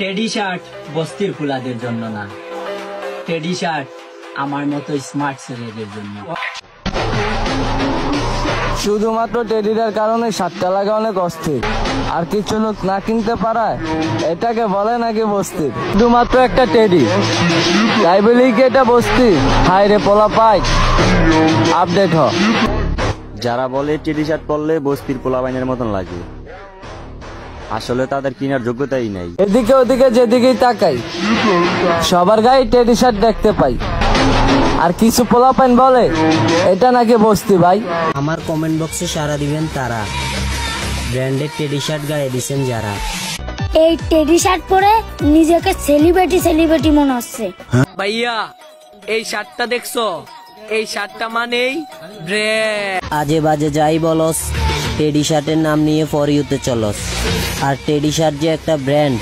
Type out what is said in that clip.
Teddy shirt বস্তির ফুলাদের জন্য না, টেডি শার্ট আমার মতো স্মার্ট ছেলেদের জন্য। শুধুমাত্র টেডিটার কারণে শার্টটা লাগা অনেক অস্থির, আর কিছু লোক না কিনতে পারায় এটাকে বলে নাকি বস্তি। শুধুমাত্র একটা টেডি, তাই বলি কি এটা বস্তি? হাই রে পোলা পাই, আপডেট হ। যারা বলে টেডি শার্ট পরলে বস্তির পোলাপাইনের মতন লাগে, আসলে তাদের কেনার যোগ্যতাই নাই। এদিকে ওদিকে যেদিকেই তাকাই সবার গায়ে টেডি শার্ট দেখতে পাই, আর কিছু পোলাপাইন বলে এটা নাকি বস্তি। ভাই আমার কমেন্ট বক্সে সাড়া দিবেন তারা, ব্র্যান্ডেড টেডি শার্ট গায়ে দিচ্ছেন যারা। এই টেডি শার্ট পরে নিজেকে সেলিব্রিটি মনে হচ্ছে। ভাইয়া এই শার্টটা দেখছো? এই শার্টটা মানেই ব্র্যান্ড। আজে বাজে যাই বলস, টেডি শার্টের নাম নিয়ে ফর ইউতে চলস। আর টেডি শার্ট যে একটা ব্র্যান্ড